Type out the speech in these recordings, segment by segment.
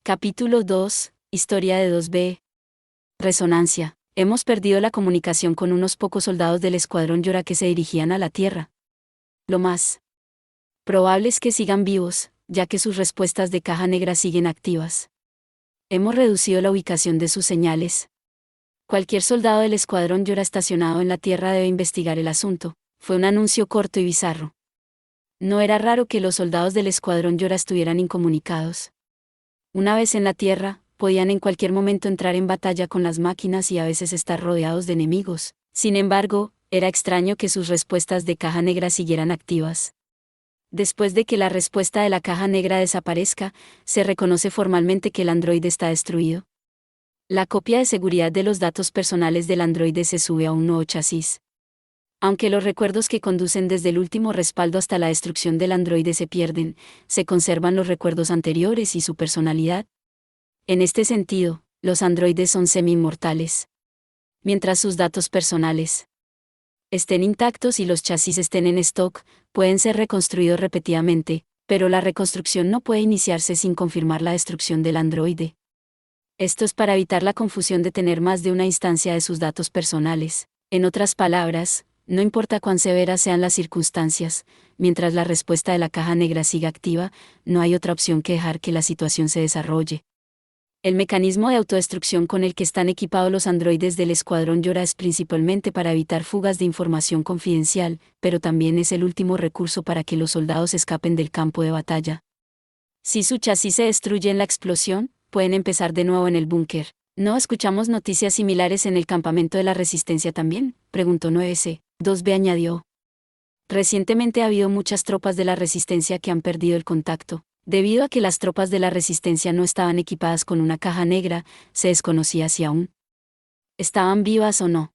Capítulo 2. Historia de 2B. Resonancia. Hemos perdido la comunicación con unos pocos soldados del escuadrón Yora que se dirigían a la Tierra. Lo más probable es que sigan vivos, ya que sus respuestas de caja negra siguen activas. Hemos reducido la ubicación de sus señales. Cualquier soldado del escuadrón Yora estacionado en la Tierra debe investigar el asunto. Fue un anuncio corto y bizarro. No era raro que los soldados del escuadrón Yora estuvieran incomunicados. Una vez en la Tierra, podían en cualquier momento entrar en batalla con las máquinas y a veces estar rodeados de enemigos. Sin embargo, era extraño que sus respuestas de caja negra siguieran activas. Después de que la respuesta de la caja negra desaparezca, se reconoce formalmente que el androide está destruido. La copia de seguridad de los datos personales del androide se sube a un nuevo chasis. Aunque los recuerdos que conducen desde el último respaldo hasta la destrucción del androide se pierden, se conservan los recuerdos anteriores y su personalidad. En este sentido, los androides son semi-inmortales. Mientras sus datos personales estén intactos y los chasis estén en stock, pueden ser reconstruidos repetidamente, pero la reconstrucción no puede iniciarse sin confirmar la destrucción del androide. Esto es para evitar la confusión de tener más de una instancia de sus datos personales. En otras palabras, no importa cuán severas sean las circunstancias, mientras la respuesta de la caja negra siga activa, no hay otra opción que dejar que la situación se desarrolle. El mecanismo de autodestrucción con el que están equipados los androides del escuadrón Yora es principalmente para evitar fugas de información confidencial, pero también es el último recurso para que los soldados escapen del campo de batalla. Si su chasis se destruye en la explosión, pueden empezar de nuevo en el búnker. ¿No escuchamos noticias similares en el campamento de la Resistencia también?, preguntó 9C. 2B añadió. Recientemente ha habido muchas tropas de la Resistencia que han perdido el contacto. Debido a que las tropas de la Resistencia no estaban equipadas con una caja negra, se desconocía si aún estaban vivas o no.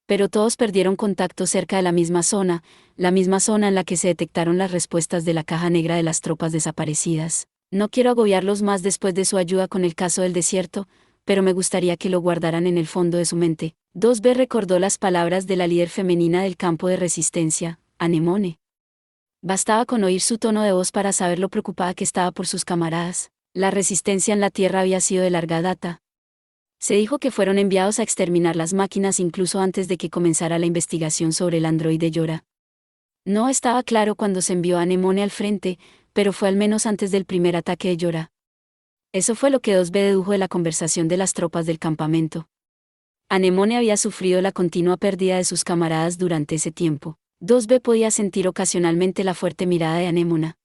Pero todos perdieron contacto cerca de la misma zona en la que se detectaron las respuestas de la caja negra de las tropas desaparecidas. No quiero agobiarlos más después de su ayuda con el caso del desierto, pero me gustaría que lo guardaran en el fondo de su mente. 2B recordó las palabras de la líder femenina del campo de resistencia, Anemone. Bastaba con oír su tono de voz para saber lo preocupada que estaba por sus camaradas. La resistencia en la Tierra había sido de larga data. Se dijo que fueron enviados a exterminar las máquinas incluso antes de que comenzara la investigación sobre el androide Yora. No estaba claro cuándo se envió a Anemone al frente, pero fue al menos antes del primer ataque de Yora. Eso fue lo que 2B dedujo de la conversación de las tropas del campamento. Anemone había sufrido la continua pérdida de sus camaradas durante ese tiempo. 2B podía sentir ocasionalmente la fuerte mirada de Anemona.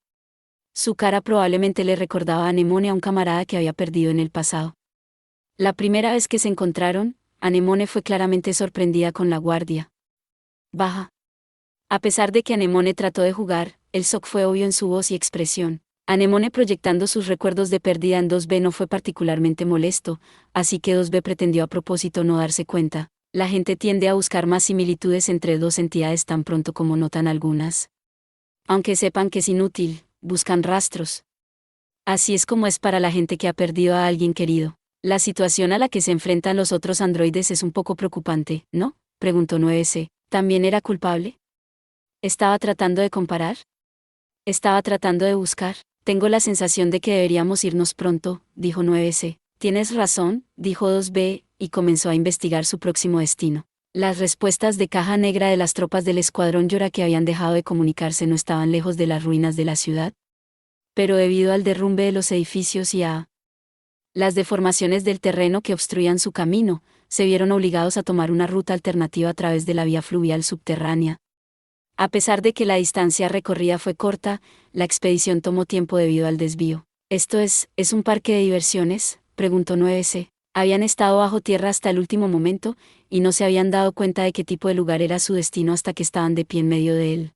Su cara probablemente le recordaba a Anemone a un camarada que había perdido en el pasado. La primera vez que se encontraron, Anemone fue claramente sorprendida con la guardia baja. A pesar de que Anemone trató de jugar, el shock fue obvio en su voz y expresión. Anemone proyectando sus recuerdos de pérdida en 2B no fue particularmente molesto, así que 2B pretendió a propósito no darse cuenta. La gente tiende a buscar más similitudes entre dos entidades tan pronto como notan algunas. Aunque sepan que es inútil, buscan rastros. Así es como es para la gente que ha perdido a alguien querido. La situación a la que se enfrentan los otros androides es un poco preocupante, ¿no?, preguntó 9C. ¿También era culpable? ¿Estaba tratando de comparar? ¿Estaba tratando de buscar? Tengo la sensación de que deberíamos irnos pronto, dijo 9C. Tienes razón, dijo 2B, y comenzó a investigar su próximo destino. Las respuestas de caja negra de las tropas del escuadrón Yora que habían dejado de comunicarse no estaban lejos de las ruinas de la ciudad. Pero debido al derrumbe de los edificios y a las deformaciones del terreno que obstruían su camino, se vieron obligados a tomar una ruta alternativa a través de la vía fluvial subterránea. A pesar de que la distancia recorrida fue corta, la expedición tomó tiempo debido al desvío. ¿Esto es un parque de diversiones?, preguntó 9C. Habían estado bajo tierra hasta el último momento, y no se habían dado cuenta de qué tipo de lugar era su destino hasta que estaban de pie en medio de él.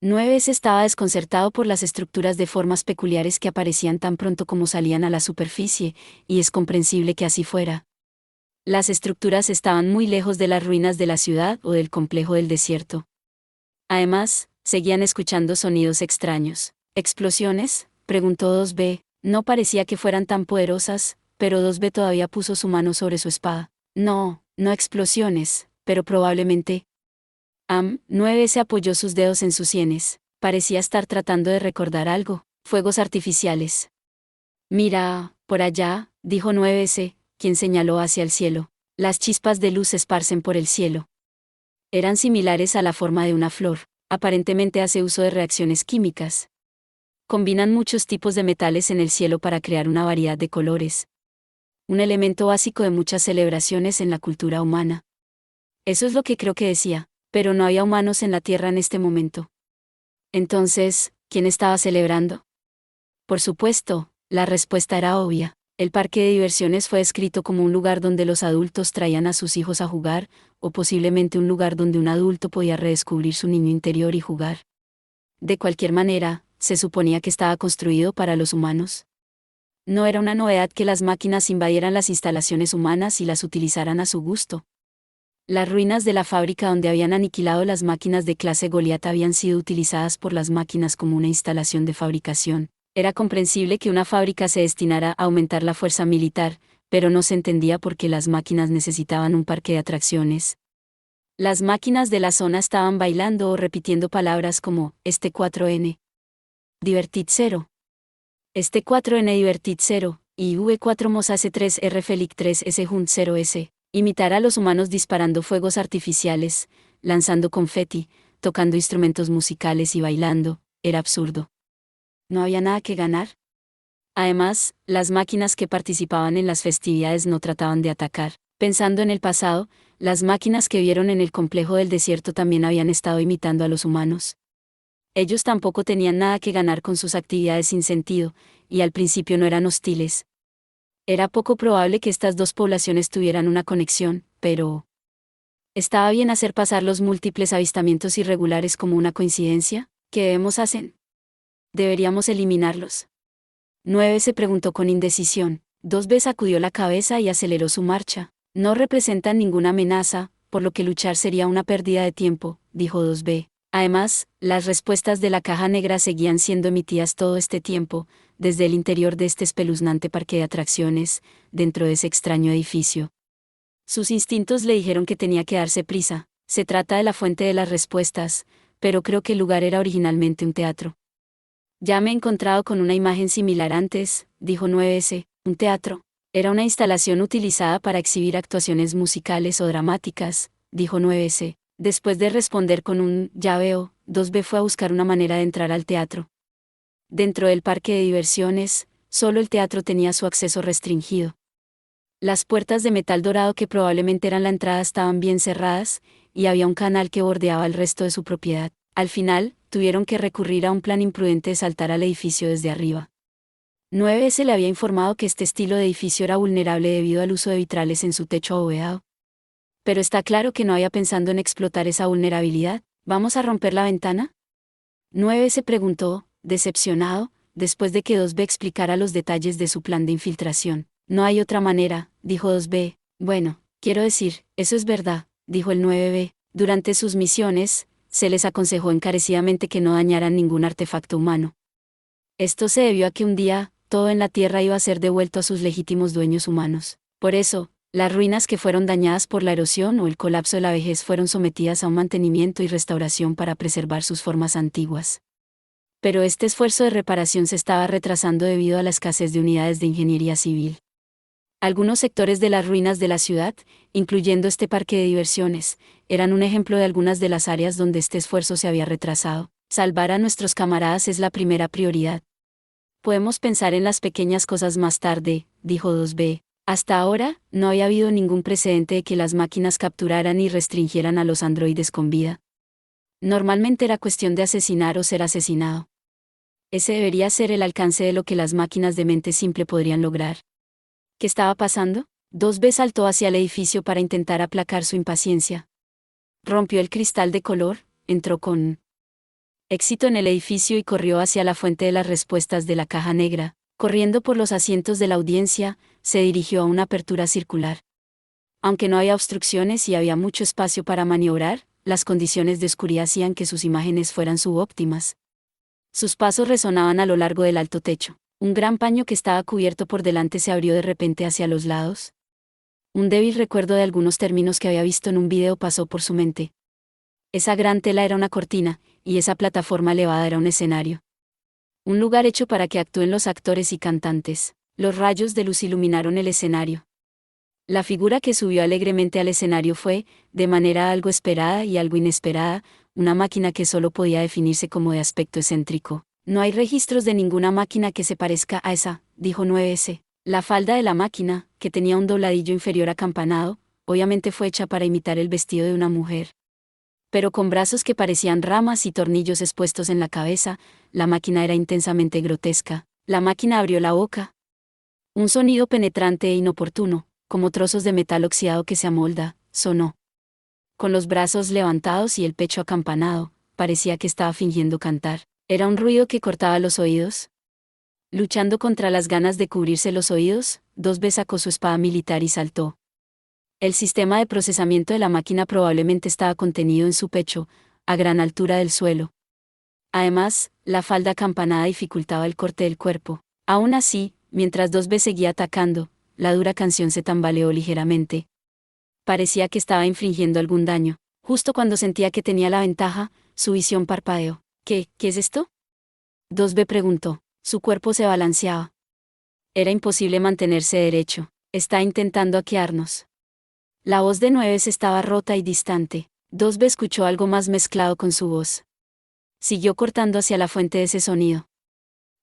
9C estaba desconcertado por las estructuras de formas peculiares que aparecían tan pronto como salían a la superficie, y es comprensible que así fuera. Las estructuras estaban muy lejos de las ruinas de la ciudad o del complejo del desierto. Además, seguían escuchando sonidos extraños. ¿Explosiones?, preguntó 2B. No parecía que fueran tan poderosas, pero 2B todavía puso su mano sobre su espada. No explosiones, pero probablemente. 9 se apoyó sus dedos en sus sienes. Parecía estar tratando de recordar algo. Fuegos artificiales. Mira, Por allá, dijo 9S, quien señaló hacia el cielo. Las chispas de luz se esparcen por el cielo. Eran similares a la forma de una flor. Aparentemente hace uso de reacciones químicas. Combinan muchos tipos de metales en el cielo para crear una variedad de colores. Un elemento básico de muchas celebraciones en la cultura humana. Eso es lo que creo que decía, pero no había humanos en la Tierra en este momento. Entonces, ¿quién estaba celebrando? Por supuesto, la respuesta era obvia. El parque de diversiones fue descrito como un lugar donde los adultos traían a sus hijos a jugar, o posiblemente un lugar donde un adulto podía redescubrir su niño interior y jugar. De cualquier manera, se suponía que estaba construido para los humanos. No era una novedad que las máquinas invadieran las instalaciones humanas y las utilizaran a su gusto. Las ruinas de la fábrica donde habían aniquilado las máquinas de clase Goliath habían sido utilizadas por las máquinas como una instalación de fabricación. Era comprensible que una fábrica se destinara a aumentar la fuerza militar, pero no se entendía por qué las máquinas necesitaban un parque de atracciones. Las máquinas de la zona estaban bailando o repitiendo palabras como, este 4N. Divertit 0. Este 4N Divertit 0, y V4 Mosase 3R Felic 3S Junt 0S. Imitar a los humanos disparando fuegos artificiales, lanzando confeti, tocando instrumentos musicales y bailando, era absurdo. No había nada que ganar. Además, las máquinas que participaban en las festividades no trataban de atacar. Pensando en el pasado, las máquinas que vieron en el complejo del desierto también habían estado imitando a los humanos. Ellos tampoco tenían nada que ganar con sus actividades sin sentido, y al principio no eran hostiles. Era poco probable que estas dos poblaciones tuvieran una conexión, pero... ¿estaba bien hacer pasar los múltiples avistamientos irregulares como una coincidencia? ¿Qué debemos hacer? Deberíamos eliminarlos. 9 se preguntó con indecisión. 2B sacudió la cabeza y aceleró su marcha. No representan ninguna amenaza, por lo que luchar sería una pérdida de tiempo, dijo 2B. Además, las respuestas de la caja negra seguían siendo emitidas todo este tiempo, desde el interior de este espeluznante parque de atracciones, dentro de ese extraño edificio. Sus instintos le dijeron que tenía que darse prisa. Se trata de la fuente de las respuestas, pero creo que el lugar era originalmente un teatro. Ya me he encontrado con una imagen similar antes, dijo 9S, un teatro. Era una instalación utilizada para exhibir actuaciones musicales o dramáticas, dijo 9S. Después de responder con un ya veo, 2B fue a buscar una manera de entrar al teatro. Dentro del parque de diversiones, solo el teatro tenía su acceso restringido. Las puertas de metal dorado que probablemente eran la entrada estaban bien cerradas, y había un canal que bordeaba el resto de su propiedad. Al final, tuvieron que recurrir a un plan imprudente de saltar al edificio desde arriba. 9 se le había informado que este estilo de edificio era vulnerable debido al uso de vitrales en su techo abovedado. Pero está claro que no había pensado en explotar esa vulnerabilidad. ¿Vamos a romper la ventana? 9 se preguntó, decepcionado, después de que 2B explicara los detalles de su plan de infiltración. No hay otra manera, dijo 2B. Bueno, quiero decir, eso es verdad, dijo el 9B. Durante sus misiones, se les aconsejó encarecidamente que no dañaran ningún artefacto humano. Esto se debió a que un día, todo en la Tierra iba a ser devuelto a sus legítimos dueños humanos. Por eso, las ruinas que fueron dañadas por la erosión o el colapso de la vejez fueron sometidas a un mantenimiento y restauración para preservar sus formas antiguas. Pero este esfuerzo de reparación se estaba retrasando debido a la escasez de unidades de ingeniería civil. Algunos sectores de las ruinas de la ciudad, incluyendo este parque de diversiones, eran un ejemplo de algunas de las áreas donde este esfuerzo se había retrasado. Salvar a nuestros camaradas es la primera prioridad. Podemos pensar en las pequeñas cosas más tarde, dijo 2B. Hasta ahora, no había habido ningún precedente de que las máquinas capturaran y restringieran a los androides con vida. Normalmente era cuestión de asesinar o ser asesinado. Ese debería ser el alcance de lo que las máquinas de mente simple podrían lograr. ¿Qué estaba pasando? 2B saltó hacia el edificio para intentar aplacar su impaciencia. Rompió el cristal de color, entró con éxito en el edificio y corrió hacia la fuente de las respuestas de la caja negra. Corriendo por los asientos de la audiencia, se dirigió a una apertura circular. Aunque no había obstrucciones y había mucho espacio para maniobrar, las condiciones de oscuridad hacían que sus imágenes fueran subóptimas. Sus pasos resonaban a lo largo del alto techo. Un gran paño que estaba cubierto por delante se abrió de repente hacia los lados. Un débil recuerdo de algunos términos que había visto en un video pasó por su mente. Esa gran tela era una cortina, y esa plataforma elevada era un escenario. Un lugar hecho para que actúen los actores y cantantes. Los rayos de luz iluminaron el escenario. La figura que subió alegremente al escenario fue, de manera algo esperada y algo inesperada, una máquina que solo podía definirse como de aspecto excéntrico. No hay registros de ninguna máquina que se parezca a esa, dijo 9S. La falda de la máquina, que tenía un dobladillo inferior acampanado, obviamente fue hecha para imitar el vestido de una mujer. Pero con brazos que parecían ramas y tornillos expuestos en la cabeza, la máquina era intensamente grotesca. La máquina abrió la boca. Un sonido penetrante e inoportuno, como trozos de metal oxidado que se amolda, sonó. Con los brazos levantados y el pecho acampanado, parecía que estaba fingiendo cantar. Era un ruido que cortaba los oídos. Luchando contra las ganas de cubrirse los oídos, 2B sacó su espada militar y saltó. El sistema de procesamiento de la máquina probablemente estaba contenido en su pecho, a gran altura del suelo. Además, la falda acampanada dificultaba el corte del cuerpo. Aún así, mientras 2B seguía atacando, la dura canción se tambaleó ligeramente. Parecía que estaba infringiendo algún daño. Justo cuando sentía que tenía la ventaja, su visión parpadeó. ¿Qué es esto? 2B preguntó. Su cuerpo se balanceaba. Era imposible mantenerse derecho. Está intentando hackearnos. La voz de 9S estaba rota y distante. 2B escuchó algo más mezclado con su voz. Siguió cortando hacia la fuente de ese sonido.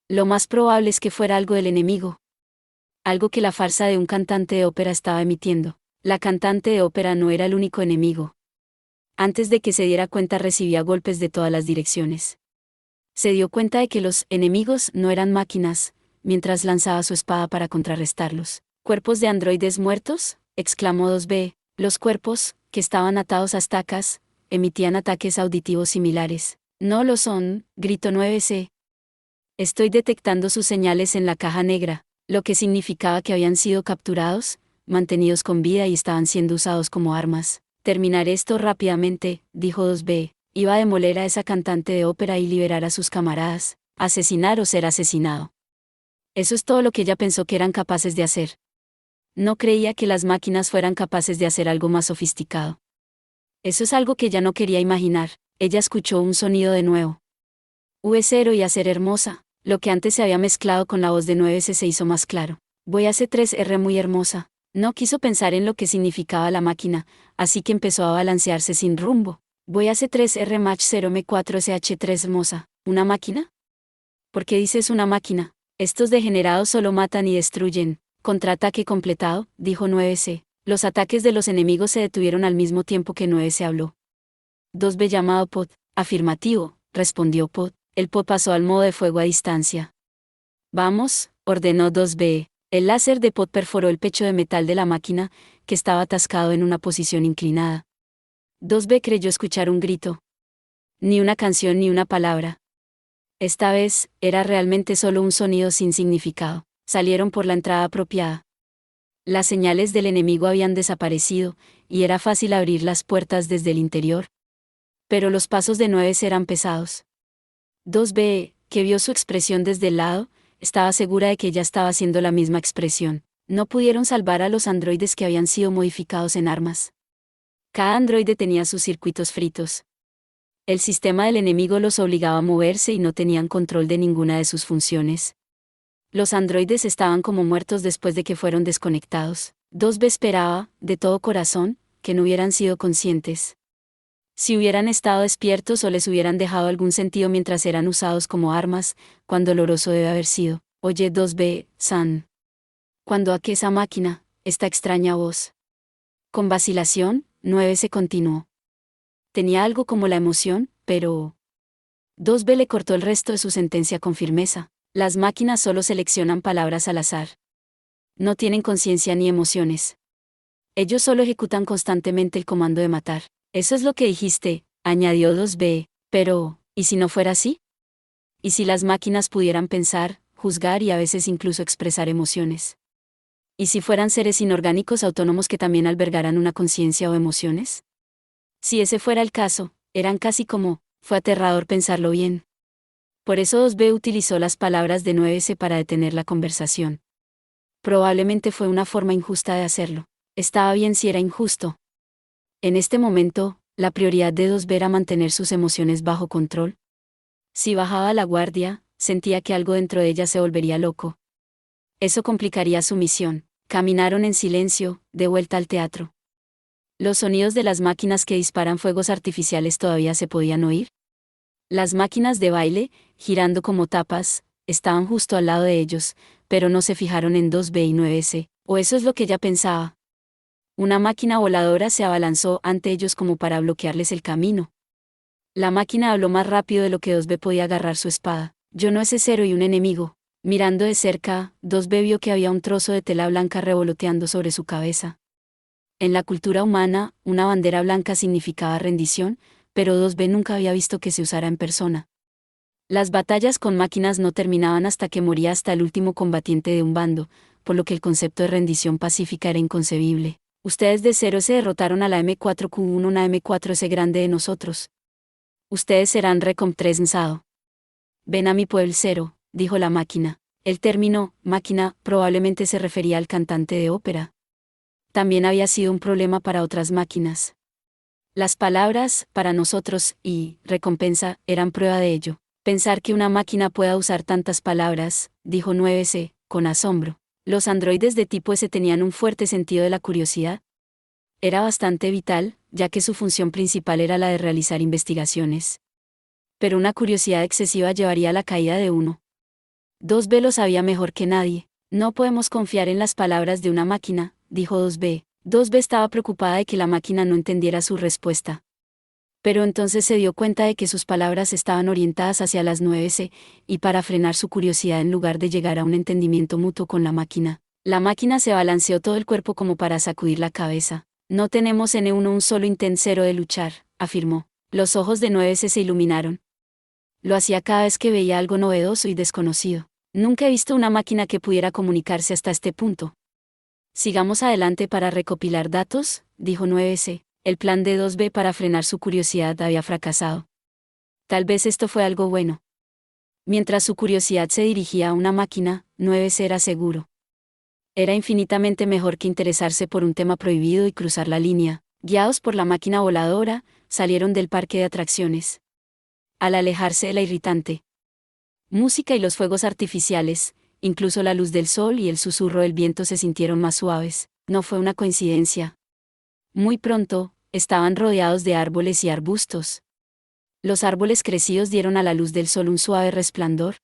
Lo más probable es que fuera algo del enemigo. Algo que la farsa de un cantante de ópera estaba emitiendo. La cantante de ópera no era el único enemigo. Antes de que se diera cuenta recibía golpes de todas las direcciones. Se dio cuenta de que los enemigos no eran máquinas, mientras lanzaba su espada para contrarrestarlos. ¿Cuerpos de androides muertos?, exclamó 2B. Los cuerpos, que estaban atados a estacas, emitían ataques auditivos similares. No lo son, gritó 9C. Estoy detectando sus señales en la caja negra, lo que significaba que habían sido capturados, mantenidos con vida y estaban siendo usados como armas. Terminaré esto rápidamente, dijo 2B. Iba a demoler a esa cantante de ópera y liberar a sus camaradas, asesinar o ser asesinado. Eso es todo lo que ella pensó que eran capaces de hacer. No creía que las máquinas fueran capaces de hacer algo más sofisticado. Eso es algo que ella no quería imaginar. Ella escuchó un sonido de nuevo. V0 y a ser hermosa, lo que antes se había mezclado con la voz de 9S se hizo más claro. Voy a C3R muy hermosa. No quiso pensar en lo que significaba la máquina, así que empezó a balancearse sin rumbo. Voy a C3R Match 0M4SH3 hermosa. ¿Una máquina? ¿Por qué dices una máquina? Estos degenerados solo matan y destruyen. Contraataque completado, dijo 9C. Los ataques de los enemigos se detuvieron al mismo tiempo que 9C habló. 2B llamado Pod. Afirmativo, respondió Pod. El Pod pasó al modo de fuego a distancia. Vamos, ordenó 2B. El láser de Pod perforó el pecho de metal de la máquina, que estaba atascado en una posición inclinada. 2B creyó escuchar un grito. Ni una canción ni una palabra. Esta vez, era realmente solo un sonido sin significado. Salieron por la entrada apropiada. Las señales del enemigo habían desaparecido, y era fácil abrir las puertas desde el interior. Pero los pasos de 9 eran pesados. 2B, que vio su expresión desde el lado, estaba segura de que ella estaba haciendo la misma expresión. No pudieron salvar a los androides que habían sido modificados en armas. Cada androide tenía sus circuitos fritos. El sistema del enemigo los obligaba a moverse y no tenían control de ninguna de sus funciones. Los androides estaban como muertos después de que fueron desconectados. 2B esperaba, de todo corazón, que no hubieran sido conscientes. Si hubieran estado despiertos o les hubieran dejado algún sentido mientras eran usados como armas, cuán doloroso debe haber sido. Oye 2B, San. Cuando hacké esa máquina, esta extraña voz. Con vacilación, 9 se continuó. Tenía algo como la emoción, pero... 2B le cortó el resto de su sentencia con firmeza. Las máquinas solo seleccionan palabras al azar. No tienen conciencia ni emociones. Ellos solo ejecutan constantemente el comando de matar. Eso es lo que dijiste, añadió 2B, pero, ¿y si no fuera así? ¿Y si las máquinas pudieran pensar, juzgar y a veces incluso expresar emociones? ¿Y si fueran seres inorgánicos autónomos que también albergaran una conciencia o emociones? Si ese fuera el caso, eran casi como, fue aterrador pensarlo bien. Por eso 2B utilizó las palabras de 9S para detener la conversación. Probablemente fue una forma injusta de hacerlo. Estaba bien si era injusto. En este momento, la prioridad de 2B era mantener sus emociones bajo control. Si bajaba la guardia, sentía que algo dentro de ella se volvería loco. Eso complicaría su misión. Caminaron en silencio, de vuelta al teatro. Los sonidos de las máquinas que disparan fuegos artificiales todavía se podían oír. Las máquinas de baile, girando como tapas, estaban justo al lado de ellos, pero no se fijaron en 2B y 9C, o eso es lo que ella pensaba. Una máquina voladora se abalanzó ante ellos como para bloquearles el camino. La máquina habló más rápido de lo que 2B podía agarrar su espada. Yo no ese cero y un enemigo. Mirando de cerca, 2B vio que había un trozo de tela blanca revoloteando sobre su cabeza. En la cultura humana, una bandera blanca significaba rendición, pero 2B nunca había visto que se usara en persona. Las batallas con máquinas no terminaban hasta que moría hasta el último combatiente de un bando, por lo que el concepto de rendición pacífica era inconcebible. Ustedes de cero se derrotaron a la M4Q1, una M4S grande de nosotros. Ustedes serán recompensados. Ven a mi pueblo cero, dijo la máquina. El término máquina probablemente se refería al cantante de ópera. También había sido un problema para otras máquinas. Las palabras, para nosotros, y recompensa, eran prueba de ello. Pensar que una máquina pueda usar tantas palabras, dijo 9C, con asombro. Los androides de tipo S tenían un fuerte sentido de la curiosidad. Era bastante vital, ya que su función principal era la de realizar investigaciones. Pero una curiosidad excesiva llevaría a la caída de uno. 2B lo sabía mejor que nadie. No podemos confiar en las palabras de una máquina, dijo 2B. 2B estaba preocupada de que la máquina no entendiera su respuesta. Pero entonces se dio cuenta de que sus palabras estaban orientadas hacia las 9C, y para frenar su curiosidad en lugar de llegar a un entendimiento mutuo con la máquina se balanceó todo el cuerpo como para sacudir la cabeza. No tenemos N1 un solo intento cero de luchar, afirmó. Los ojos de 9C se iluminaron. Lo hacía cada vez que veía algo novedoso y desconocido. Nunca he visto una máquina que pudiera comunicarse hasta este punto. Sigamos adelante para recopilar datos, dijo 9C. El plan de 2B para frenar su curiosidad había fracasado. Tal vez esto fue algo bueno. Mientras su curiosidad se dirigía a una máquina, 9C era seguro. Era infinitamente mejor que interesarse por un tema prohibido y cruzar la línea. Guiados por la máquina voladora, salieron del parque de atracciones. Al alejarse de la irritante música y los fuegos artificiales, incluso la luz del sol y el susurro del viento se sintieron más suaves. No fue una coincidencia. Muy pronto, estaban rodeados de árboles y arbustos. Los árboles crecidos dieron a la luz del sol un suave resplandor.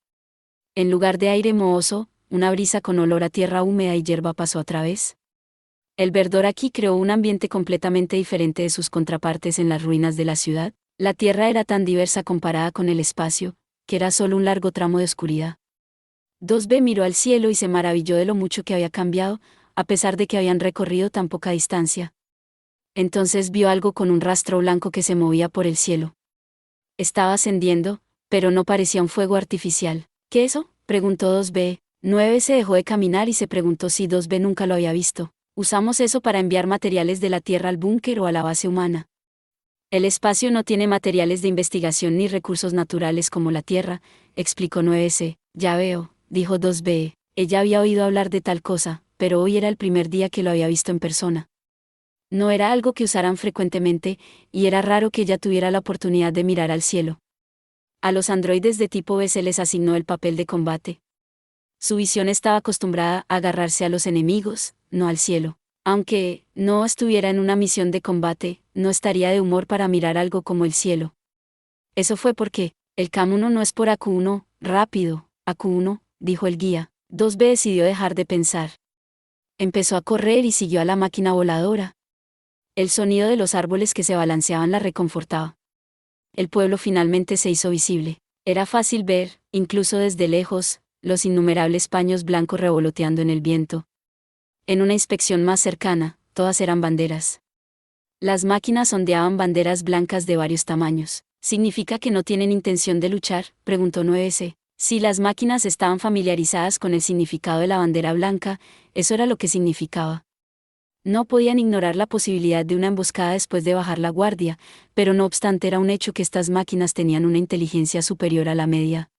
En lugar de aire mohoso, una brisa con olor a tierra húmeda y hierba pasó a través. El verdor aquí creó un ambiente completamente diferente de sus contrapartes en las ruinas de la ciudad. La tierra era tan diversa comparada con el espacio, que era solo un largo tramo de oscuridad. 2B miró al cielo y se maravilló de lo mucho que había cambiado, a pesar de que habían recorrido tan poca distancia. Entonces vio algo con un rastro blanco que se movía por el cielo. Estaba ascendiendo, pero no parecía un fuego artificial. ¿Qué eso?, preguntó 2B. 9 se dejó de caminar y se preguntó si 2B nunca lo había visto. Usamos eso para enviar materiales de la Tierra al búnker o a la base humana. El espacio no tiene materiales de investigación ni recursos naturales como la Tierra, explicó 9C. Ya veo, dijo 2B. Ella había oído hablar de tal cosa, pero hoy era el primer día que lo había visto en persona. No era algo que usaran frecuentemente, y era raro que ella tuviera la oportunidad de mirar al cielo. A los androides de tipo B se les asignó el papel de combate. Su visión estaba acostumbrada a agarrarse a los enemigos, no al cielo. Aunque no estuviera en una misión de combate, no estaría de humor para mirar algo como el cielo. Eso fue porque, el Cam1 no es por AQ1, rápido, AQ1, dijo el guía. 2B decidió dejar de pensar. Empezó a correr y siguió a la máquina voladora. El sonido de los árboles que se balanceaban la reconfortaba. El pueblo finalmente se hizo visible. Era fácil ver, incluso desde lejos, los innumerables paños blancos revoloteando en el viento. En una inspección más cercana, todas eran banderas. Las máquinas ondeaban banderas blancas de varios tamaños. ¿Significa que no tienen intención de luchar?, preguntó 9C. Si las máquinas estaban familiarizadas con el significado de la bandera blanca, eso era lo que significaba. No podían ignorar la posibilidad de una emboscada después de bajar la guardia, pero no obstante era un hecho que estas máquinas tenían una inteligencia superior a la media.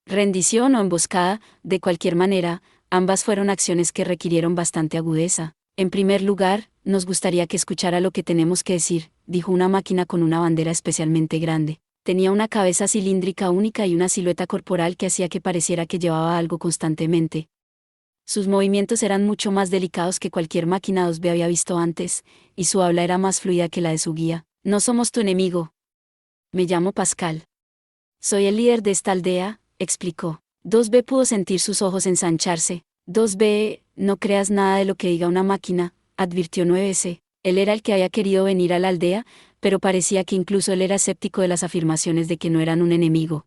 Rendición o emboscada, de cualquier manera, ambas fueron acciones que requirieron bastante agudeza. En primer lugar, nos gustaría que escuchara lo que tenemos que decir, dijo una máquina con una bandera especialmente grande. Tenía una cabeza cilíndrica única y una silueta corporal que hacía que pareciera que llevaba algo constantemente. Sus movimientos eran mucho más delicados que cualquier máquina 2B había visto antes, y su habla era más fluida que la de su guía. No somos tu enemigo. Me llamo Pascal. Soy el líder de esta aldea, explicó. 2B pudo sentir sus ojos ensancharse. 2B, no creas nada de lo que diga una máquina, advirtió 9S. Él era el que había querido venir a la aldea, pero parecía que incluso él era escéptico de las afirmaciones de que no eran un enemigo.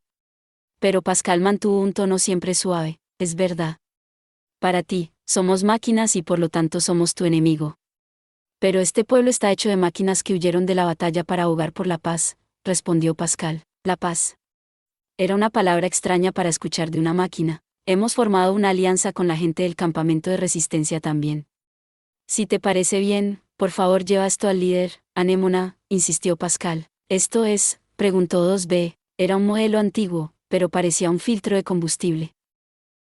Pero Pascal mantuvo un tono siempre suave. Es verdad. Para ti, somos máquinas y por lo tanto somos tu enemigo. Pero este pueblo está hecho de máquinas que huyeron de la batalla para abogar por la paz, respondió Pascal. La paz. Era una palabra extraña para escuchar de una máquina. Hemos formado una alianza con la gente del campamento de resistencia también. Si te parece bien, por favor lleva esto al líder, Anémona, insistió Pascal. Esto es, preguntó 2B, era un modelo antiguo, pero parecía un filtro de combustible.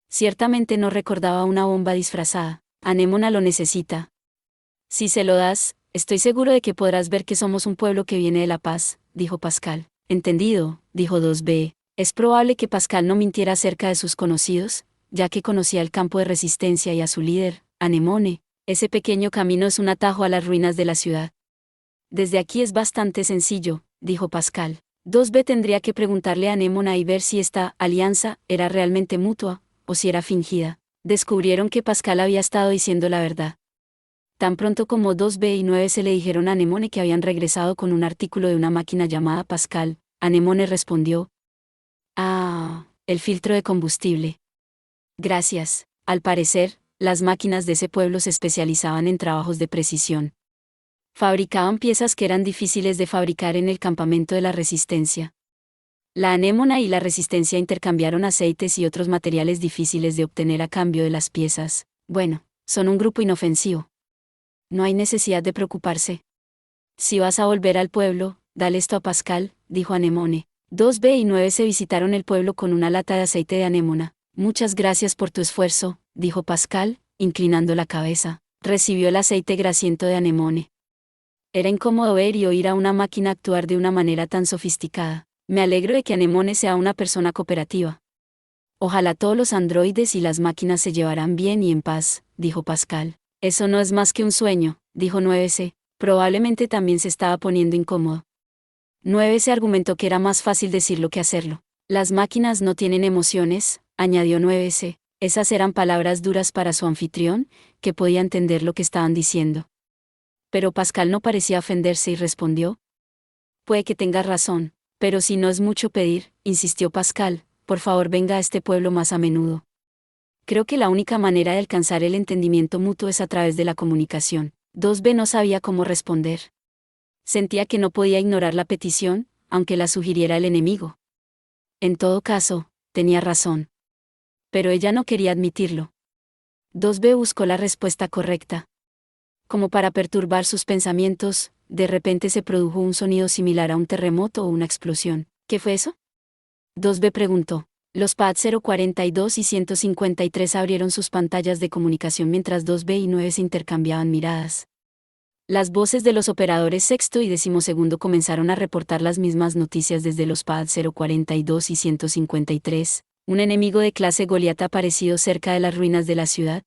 Ciertamente no recordaba una bomba disfrazada. Anémona lo necesita. Si se lo das, estoy seguro de que podrás ver que somos un pueblo que viene de la paz, dijo Pascal. Entendido, dijo 2B. Es probable que Pascal no mintiera acerca de sus conocidos, ya que conocía el campo de resistencia y a su líder, Anemone. Ese pequeño camino es un atajo a las ruinas de la ciudad. Desde aquí es bastante sencillo, dijo Pascal. 2B tendría que preguntarle a Anémona y ver si esta alianza era realmente mutua, o si era fingida. Descubrieron que Pascal había estado diciendo la verdad. Tan pronto como 2B y 9 se le dijeron a Anemone que habían regresado con un artículo de una máquina llamada Pascal, Anemone respondió: Ah, el filtro de combustible. Gracias. Al parecer, las máquinas de ese pueblo se especializaban en trabajos de precisión. Fabricaban piezas que eran difíciles de fabricar en el campamento de la resistencia. La anémona y la resistencia intercambiaron aceites y otros materiales difíciles de obtener a cambio de las piezas. Bueno, son un grupo inofensivo. No hay necesidad de preocuparse. Si vas a volver al pueblo, dale esto a Pascal, dijo Anemone. 2B y 9 se visitaron el pueblo con una lata de aceite de anémona. Muchas gracias por tu esfuerzo, dijo Pascal, inclinando la cabeza. Recibió el aceite grasiento de Anemone. Era incómodo ver y oír a una máquina actuar de una manera tan sofisticada. Me alegro de que Anemone sea una persona cooperativa. Ojalá todos los androides y las máquinas se llevarán bien y en paz, dijo Pascal. Eso no es más que un sueño, dijo 9C. Probablemente también se estaba poniendo incómodo. 9C argumentó que era más fácil decirlo que hacerlo. Las máquinas no tienen emociones, añadió 9C. Esas eran palabras duras para su anfitrión, que podía entender lo que estaban diciendo. Pero Pascal no parecía ofenderse y respondió: Puede que tengas razón, pero si no es mucho pedir, insistió Pascal, por favor venga a este pueblo más a menudo. Creo que la única manera de alcanzar el entendimiento mutuo es a través de la comunicación. 2B no sabía cómo responder. Sentía que no podía ignorar la petición, aunque la sugiriera el enemigo. En todo caso, tenía razón. Pero ella no quería admitirlo. 2B buscó la respuesta correcta. Como para perturbar sus pensamientos, de repente se produjo un sonido similar a un terremoto o una explosión. ¿Qué fue eso? 2B preguntó. Los PAD 042 y 153 abrieron sus pantallas de comunicación mientras 2B y 9 se intercambiaban miradas. Las voces de los operadores sexto y decimosegundo comenzaron a reportar las mismas noticias desde los PAD 042 y 153. Un enemigo de clase Goliat ha aparecido cerca de las ruinas de la ciudad.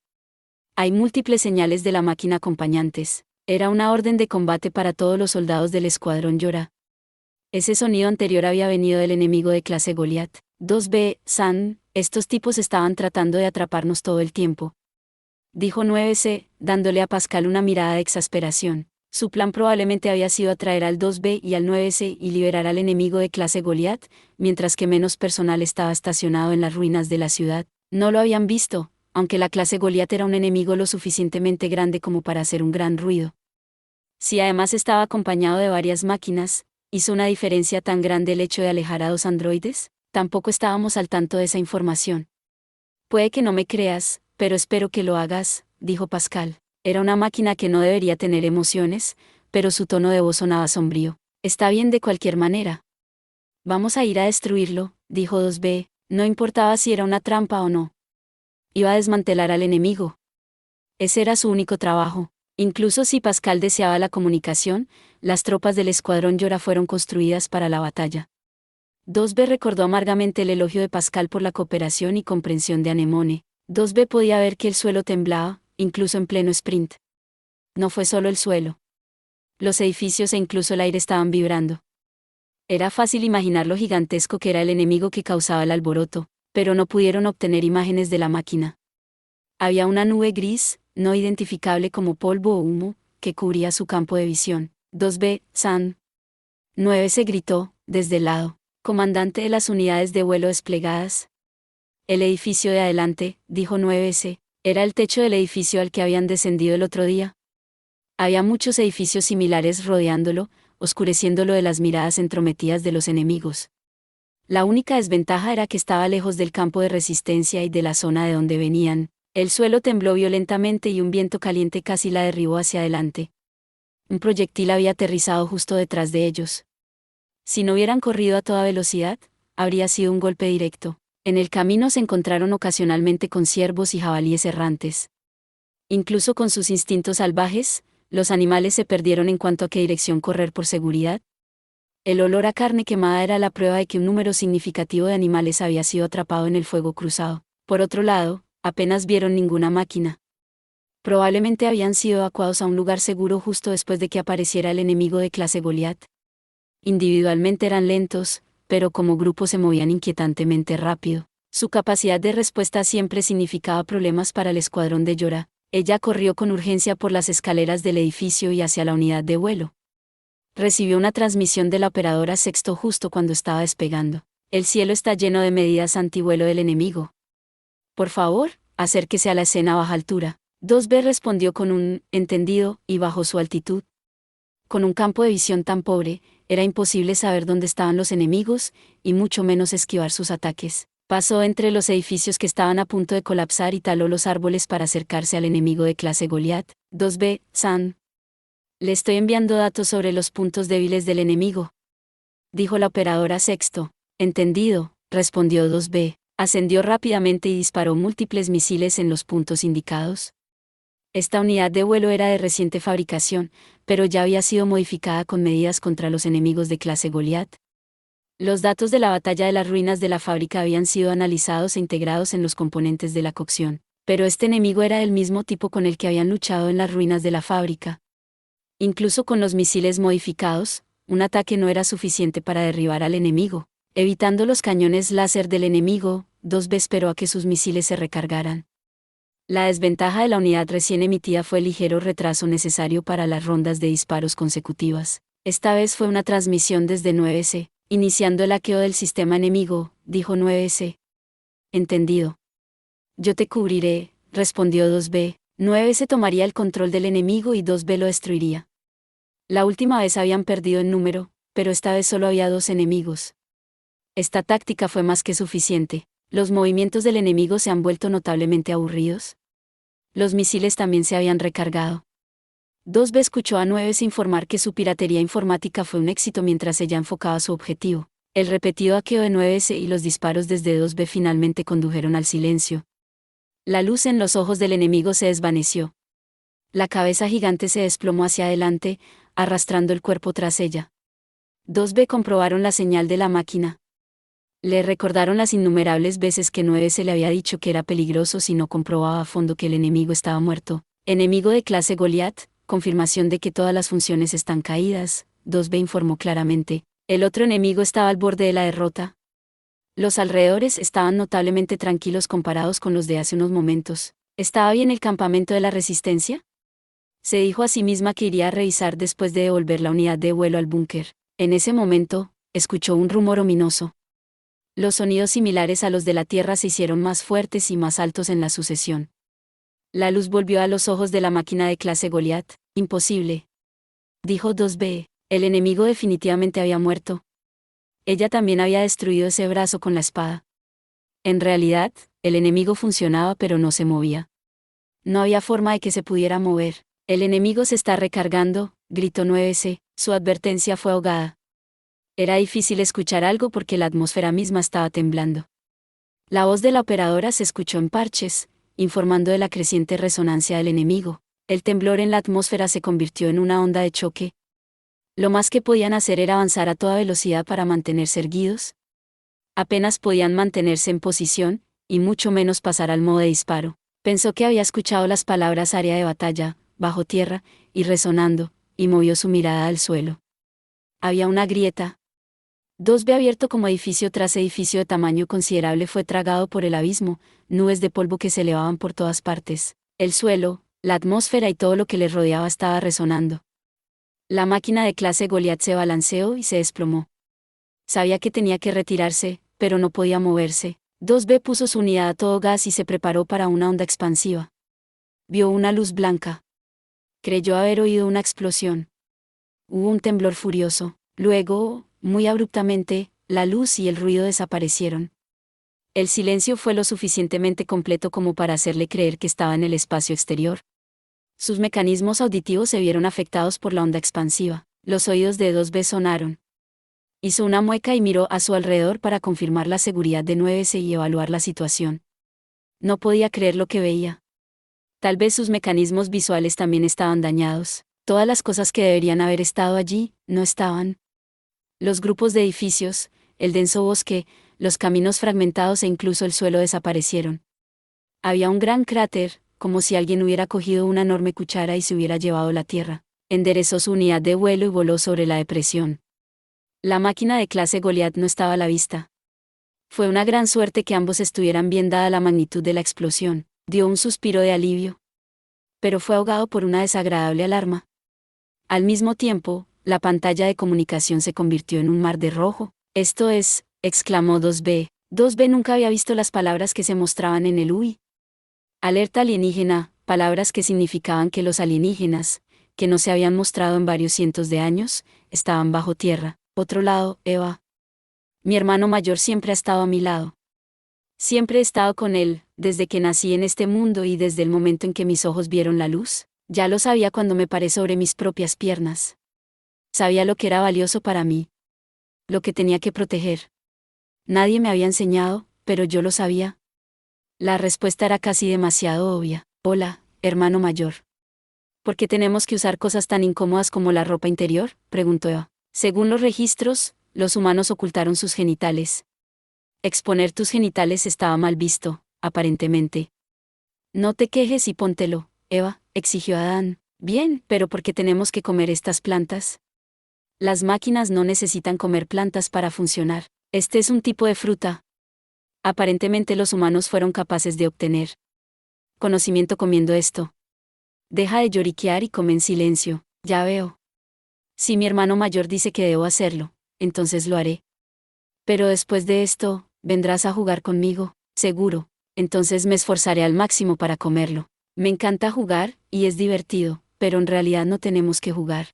Hay múltiples señales de la máquina acompañantes. Era una orden de combate para todos los soldados del escuadrón Yora. Ese sonido anterior había venido del enemigo de clase Goliat. 2B, San, estos tipos estaban tratando de atraparnos todo el tiempo. Dijo 9C, dándole a Pascal una mirada de exasperación. Su plan probablemente había sido atraer al 2B y al 9C y liberar al enemigo de clase Goliat, mientras que menos personal estaba estacionado en las ruinas de la ciudad. No lo habían visto, aunque la clase Goliat era un enemigo lo suficientemente grande como para hacer un gran ruido. Si además estaba acompañado de varias máquinas, ¿hizo una diferencia tan grande el hecho de alejar a 2 androides? Tampoco estábamos al tanto de esa información. Puede que no me creas, pero espero que lo hagas, dijo Pascal. Era una máquina que no debería tener emociones, pero su tono de voz sonaba sombrío. Está bien de cualquier manera. Vamos a ir a destruirlo, dijo 2B, no importaba si era una trampa o no. Iba a desmantelar al enemigo. Ese era su único trabajo. Incluso si Pascal deseaba la comunicación, las tropas del escuadrón Yora fueron construidas para la batalla. 2B recordó amargamente el elogio de Pascal por la cooperación y comprensión de Anemone. 2B podía ver que el suelo temblaba, incluso en pleno sprint. No fue solo el suelo. Los edificios e incluso el aire estaban vibrando. Era fácil imaginar lo gigantesco que era el enemigo que causaba el alboroto, pero no pudieron obtener imágenes de la máquina. Había una nube gris, no identificable como polvo o humo, que cubría su campo de visión. 2B, San 9 se gritó, desde el lado. Comandante de las unidades de vuelo desplegadas. El edificio de adelante, dijo 9S, era el techo del edificio al que habían descendido el otro día. Había muchos edificios similares rodeándolo, oscureciéndolo de las miradas entrometidas de los enemigos. La única desventaja era que estaba lejos del campo de resistencia y de la zona de donde venían. El suelo tembló violentamente y un viento caliente casi la derribó hacia adelante. Un proyectil había aterrizado justo detrás de ellos. Si no hubieran corrido a toda velocidad, habría sido un golpe directo. En el camino se encontraron ocasionalmente con ciervos y jabalíes errantes. Incluso con sus instintos salvajes, los animales se perdieron en cuanto a qué dirección correr por seguridad. El olor a carne quemada era la prueba de que un número significativo de animales había sido atrapado en el fuego cruzado. Por otro lado, apenas vieron ninguna máquina. Probablemente habían sido evacuados a un lugar seguro justo después de que apareciera el enemigo de clase Goliat. Individualmente eran lentos, pero como grupo se movían inquietantemente rápido. Su capacidad de respuesta siempre significaba problemas para el escuadrón de Yora. Ella corrió con urgencia por las escaleras del edificio y hacia la unidad de vuelo. Recibió una transmisión de la operadora Sexto justo cuando estaba despegando. El cielo está lleno de medidas antivuelo del enemigo. Por favor, acérquese a la escena a baja altura. 2B respondió con un entendido y bajó su altitud. Con un campo de visión tan pobre, era imposible saber dónde estaban los enemigos, y mucho menos esquivar sus ataques. Pasó entre los edificios que estaban a punto de colapsar y taló los árboles para acercarse al enemigo de clase Goliat. 2B, San. Le estoy enviando datos sobre los puntos débiles del enemigo, dijo la operadora Sexto. Entendido, respondió 2B. Ascendió rápidamente y disparó múltiples misiles en los puntos indicados. Esta unidad de vuelo era de reciente fabricación, pero ya había sido modificada con medidas contra los enemigos de clase Goliat. Los datos de la batalla de las ruinas de la fábrica habían sido analizados e integrados en los componentes de la cocción, pero este enemigo era del mismo tipo con el que habían luchado en las ruinas de la fábrica. Incluso con los misiles modificados, un ataque no era suficiente para derribar al enemigo. Evitando los cañones láser del enemigo, 2B esperó a que sus misiles se recargaran. La desventaja de la unidad recién emitida fue el ligero retraso necesario para las rondas de disparos consecutivas. Esta vez fue una transmisión desde 9S, iniciando el hackeo del sistema enemigo, dijo 9S. Entendido. Yo te cubriré, respondió 2B. 9S tomaría el control del enemigo y 2B lo destruiría. La última vez habían perdido en número, pero esta vez solo había 2 enemigos. Esta táctica fue más que suficiente. Los movimientos del enemigo se han vuelto notablemente aburridos. Los misiles también se habían recargado. 2B escuchó a 9S informar que su piratería informática fue un éxito mientras ella enfocaba su objetivo. El repetido hackeo de 9S y los disparos desde 2B finalmente condujeron al silencio. La luz en los ojos del enemigo se desvaneció. La cabeza gigante se desplomó hacia adelante, arrastrando el cuerpo tras ella. 2B comprobaron la señal de la máquina. Le recordaron las innumerables veces que 9S le había dicho que era peligroso si no comprobaba a fondo que el enemigo estaba muerto. Enemigo de clase Goliat, confirmación de que todas las funciones están caídas, 2B informó claramente. El otro enemigo estaba al borde de la derrota. Los alrededores estaban notablemente tranquilos comparados con los de hace unos momentos. ¿Estaba bien el campamento de la resistencia? Se dijo a sí misma que iría a revisar después de devolver la unidad de vuelo al búnker. En ese momento, escuchó un rumor ominoso. Los sonidos similares a los de la tierra se hicieron más fuertes y más altos en la sucesión. La luz volvió a los ojos de la máquina de clase Goliat. Imposible, dijo 2B. El enemigo definitivamente había muerto. Ella también había destruido ese brazo con la espada. En realidad, el enemigo funcionaba pero no se movía. No había forma de que se pudiera mover. El enemigo se está recargando, gritó 9C. Su advertencia fue ahogada. Era difícil escuchar algo porque la atmósfera misma estaba temblando. La voz de la operadora se escuchó en parches, informando de la creciente resonancia del enemigo. El temblor en la atmósfera se convirtió en una onda de choque. Lo más que podían hacer era avanzar a toda velocidad para mantenerse erguidos. Apenas podían mantenerse en posición, y mucho menos pasar al modo de disparo. Pensó que había escuchado las palabras área de batalla, bajo tierra, y resonando, y movió su mirada al suelo. Había una grieta. 2B abierto como edificio tras edificio de tamaño considerable fue tragado por el abismo, nubes de polvo que se elevaban por todas partes. El suelo, la atmósfera y todo lo que les rodeaba estaba resonando. La máquina de clase Goliath se balanceó y se desplomó. Sabía que tenía que retirarse, pero no podía moverse. 2B puso su unidad a todo gas y se preparó para una onda expansiva. Vio una luz blanca. Creyó haber oído una explosión. Hubo un temblor furioso. Luego, muy abruptamente, la luz y el ruido desaparecieron. El silencio fue lo suficientemente completo como para hacerle creer que estaba en el espacio exterior. Sus mecanismos auditivos se vieron afectados por la onda expansiva. Los oídos de 2B sonaron. Hizo una mueca y miró a su alrededor para confirmar la seguridad de 9C y evaluar la situación. No podía creer lo que veía. Tal vez sus mecanismos visuales también estaban dañados. Todas las cosas que deberían haber estado allí, no estaban. Los grupos de edificios, el denso bosque, los caminos fragmentados e incluso el suelo desaparecieron. Había un gran cráter, como si alguien hubiera cogido una enorme cuchara y se hubiera llevado la tierra. Enderezó su unidad de vuelo y voló sobre la depresión. La máquina de clase Goliath no estaba a la vista. Fue una gran suerte que ambos estuvieran bien dada la magnitud de la explosión. Dio un suspiro de alivio. Pero fue ahogado por una desagradable alarma. Al mismo tiempo, la pantalla de comunicación se convirtió en un mar de rojo. Esto es, exclamó 2B. 2B nunca había visto las palabras que se mostraban en el UI. Alerta alienígena, palabras que significaban que los alienígenas, que no se habían mostrado en varios cientos de años, estaban bajo tierra. Otro lado, Eva. Mi hermano mayor siempre ha estado a mi lado. Siempre he estado con él, desde que nací en este mundo y desde el momento en que mis ojos vieron la luz. Ya lo sabía cuando me paré sobre mis propias piernas. Sabía lo que era valioso para mí. Lo que tenía que proteger. Nadie me había enseñado, pero yo lo sabía. La respuesta era casi demasiado obvia. Hola, hermano mayor. ¿Por qué tenemos que usar cosas tan incómodas como la ropa interior?, preguntó Eva. Según los registros, los humanos ocultaron sus genitales. Exponer tus genitales estaba mal visto, aparentemente. No te quejes y póntelo, Eva, exigió Adán. Bien, pero ¿por qué tenemos que comer estas plantas? Las máquinas no necesitan comer plantas para funcionar. Este es un tipo de fruta. Aparentemente los humanos fueron capaces de obtener conocimiento comiendo esto. Deja de lloriquear y come en silencio, ya veo. Si mi hermano mayor dice que debo hacerlo, entonces lo haré. Pero después de esto, vendrás a jugar conmigo, seguro, entonces me esforzaré al máximo para comerlo. Me encanta jugar, y es divertido, pero en realidad no tenemos que jugar.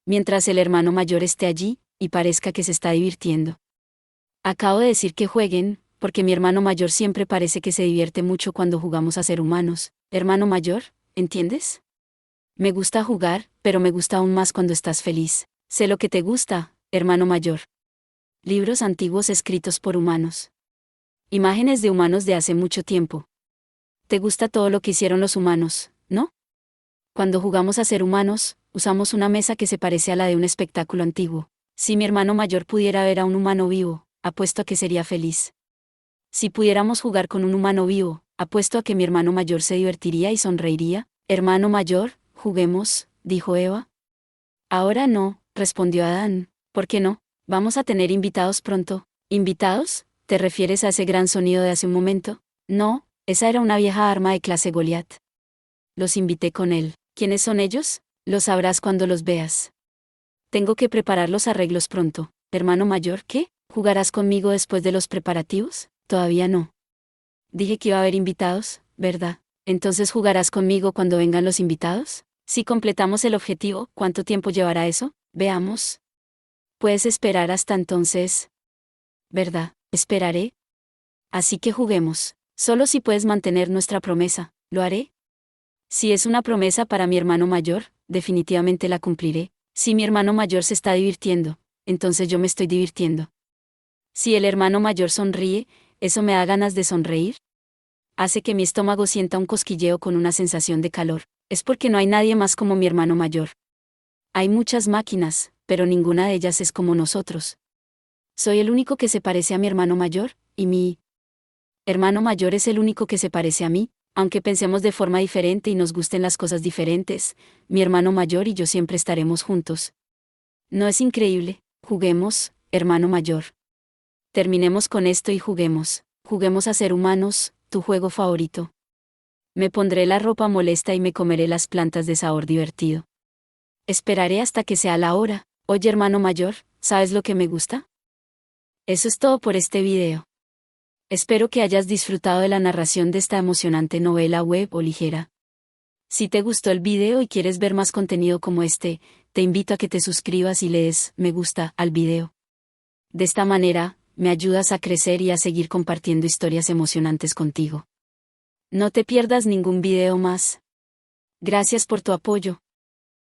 Mientras el hermano mayor esté allí, y parezca que se está divirtiendo. Acabo de decir que jueguen, porque mi hermano mayor siempre parece que se divierte mucho cuando jugamos a ser humanos. Hermano mayor, ¿entiendes? Me gusta jugar, pero me gusta aún más cuando estás feliz. Sé lo que te gusta, hermano mayor. Libros antiguos escritos por humanos. Imágenes de humanos de hace mucho tiempo. Te gusta todo lo que hicieron los humanos, ¿no? Cuando jugamos a ser humanos, usamos una mesa que se parece a la de un espectáculo antiguo. Si mi hermano mayor pudiera ver a un humano vivo, apuesto a que sería feliz. Si pudiéramos jugar con un humano vivo, apuesto a que mi hermano mayor se divertiría y sonreiría. Hermano mayor, juguemos, dijo Eva. Ahora no, respondió Adán. ¿Por qué no? Vamos a tener invitados pronto. ¿Invitados? ¿Te refieres a ese gran sonido de hace un momento? No, esa era una vieja arma de clase Goliath. Los invité con él. ¿Quiénes son ellos? Los sabrás cuando los veas. Tengo que preparar los arreglos pronto. Hermano mayor, ¿qué? ¿Jugarás conmigo después de los preparativos? Todavía no. Dije que iba a haber invitados, ¿verdad? Entonces jugarás conmigo cuando vengan los invitados. Si completamos el objetivo, ¿cuánto tiempo llevará eso? Veamos. Puedes esperar hasta entonces. ¿Verdad? Esperaré. Así que juguemos. Solo si puedes mantener nuestra promesa, ¿lo haré? Si es una promesa para mi hermano mayor, definitivamente la cumpliré. Si mi hermano mayor se está divirtiendo, entonces yo me estoy divirtiendo. Si el hermano mayor sonríe, ¿eso me da ganas de sonreír? Hace que mi estómago sienta un cosquilleo con una sensación de calor. Es porque no hay nadie más como mi hermano mayor. Hay muchas máquinas, pero ninguna de ellas es como nosotros. Soy el único que se parece a mi hermano mayor, y Hermano mayor es el único que se parece a mí, aunque pensemos de forma diferente y nos gusten las cosas diferentes, mi hermano mayor y yo siempre estaremos juntos. ¿No es increíble? Juguemos, hermano mayor. Terminemos con esto y juguemos. Juguemos a ser humanos, tu juego favorito. Me pondré la ropa molesta y me comeré las plantas de sabor divertido. Esperaré hasta que sea la hora. Oye, hermano mayor, ¿sabes lo que me gusta? Eso es todo por este video. Espero que hayas disfrutado de la narración de esta emocionante novela web o ligera. Si te gustó el video y quieres ver más contenido como este, te invito a que te suscribas y le des me gusta al video. De esta manera, me ayudas a crecer y a seguir compartiendo historias emocionantes contigo. No te pierdas ningún video más. Gracias por tu apoyo.